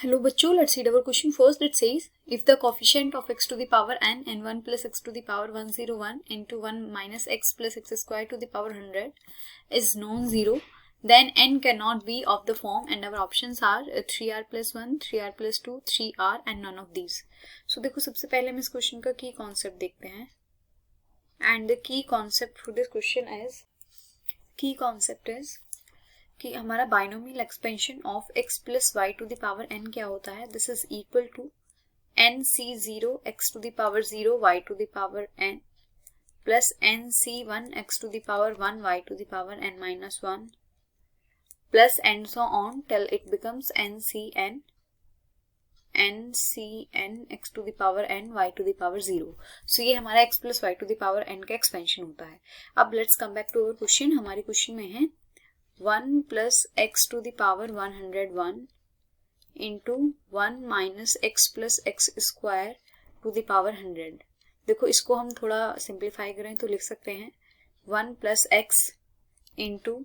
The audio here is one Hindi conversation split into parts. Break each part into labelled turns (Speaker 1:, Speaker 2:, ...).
Speaker 1: Hello बच्चों, let's read our question first. It says if the coefficient of x to the power n and 1 plus x to the power 101 into 1 minus x plus x square to the power 100 is non-zero, then n cannot be of the form, and our options are 3r plus 1, 3r plus 2, 3r and none of these. So देखो, सबसे पहले हम इस क्वेश्चन का की कॉन्सेप्ट देखते हैं. And the key concept for this question is कि हमारा binomial expansion of x plus y to the power n क्या होता है. This is equal to n C zero x to the power 0 y to the power n plus n C 1 x to the power 1 y to the power n minus 1 plus and so on till it becomes n C n x to the power n y to the power 0. सो ये हमारा x plus y to the power n का एक्सपेंशन होता है. अब let's come back to our question. हमारे क्वेश्चन में है 1 plus x to the power 101 into 1 minus x plus x square to the power 100. देखो, इसको हम थोड़ा सिंप्लीफाई करें तो लिख सकते हैं 1 plus x into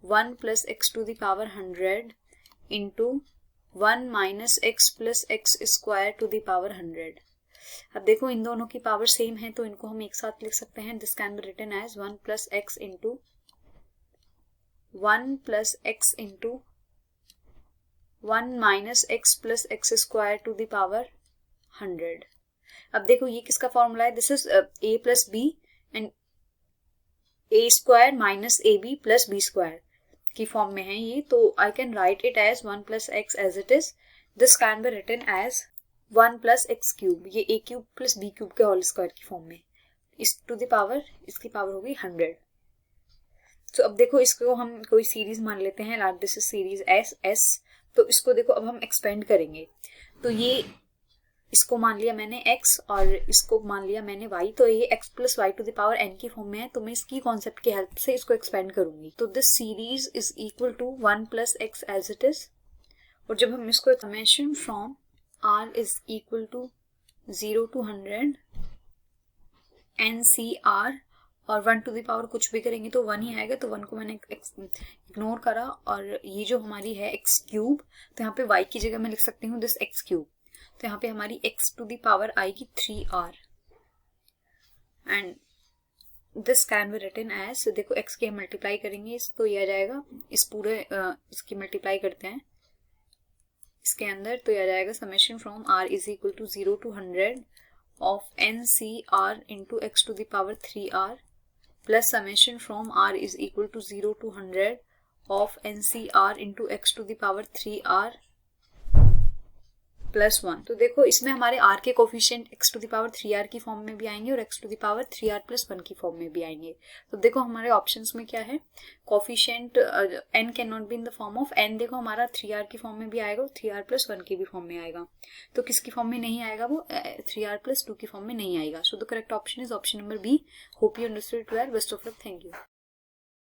Speaker 1: 1 plus x to the power 100 into 1 minus x plus x square to the power 100. अब देखो, इन दोनों की पावर सेम है तो इनको हम एक साथ लिख सकते हैं. This can be written as 1 plus x into 1 plus x into 1 minus x plus x square to the power 100. अब देखो, ये किसका फॉर्मूला है. This is a plus b and a square minus a b plus b square की फॉर्म में है ये. तो I can write it as 1 plus x as it is. This can be written as 1 plus x cube. ये a cube plus b cube के होल स्क्वायर की फॉर्म में. इस टू द पावर, इसकी पावर होगी 100. तो अब देखो, इसको हम कोई सीरीज मान लेते हैं. Like this is series S. तो इसको देखो, अब हम एक्सपेंड करेंगे. तो ये इसको मान लिया मैंने x और इसको मान लिया मैंने y. तो ये x plus y to the power n की फॉर्म में है. तो मैं इसकी कॉन्सेप्ट की हेल्प से इसको एक्सपेंड करूंगी. तो this series is equal to 1 plus x as it is. और जब हम इसको summation from r is equal to 0 to 100 NCR और 1 टू द पावर कुछ भी करेंगे तो 1 ही आएगा. तो 1 को मैंने इग्नोर करा और ये जो हमारी है x क्यूब, तो यहाँ पे y की जगह मैं लिख सकती हूँ दिस x क्यूब. तो यहाँ पे हमारी x टू द पावर आएगी 3r and this can be written as. देखो, x के हम मल्टीप्लाई करेंगे तो ये आ जाएगा. इस पूरे इसकी मल्टीप्लाई करते हैं इसके अंदर, तो ये आ जाएगा summation from r is equal to 0 to 100 of NCR into x to the power 3r plus summation from r is equal to 0 to 100 of NCR into x to the power 3r plus 1. तो देखो, इसमें हमारे r के coefficient x to the power 3r की फॉर्म में भी आएंगे और x to the power 3r plus 1 की फॉर्म में भी आएंगे. तो देखो, हमारे ऑप्शंस में क्या है. Coefficient n can not be in the form of n. देखो, हमारा 3r की फॉर्म में भी आएगा और 3r plus 1 की भी फॉर्म में आएगा. तो किसकी फॉर्म में नहीं आएगा, वो 3r plus 2 की फॉर्म में नहीं आएगा. So the correct option is option number B. Hope you understood it well. Best of luck. Thank you.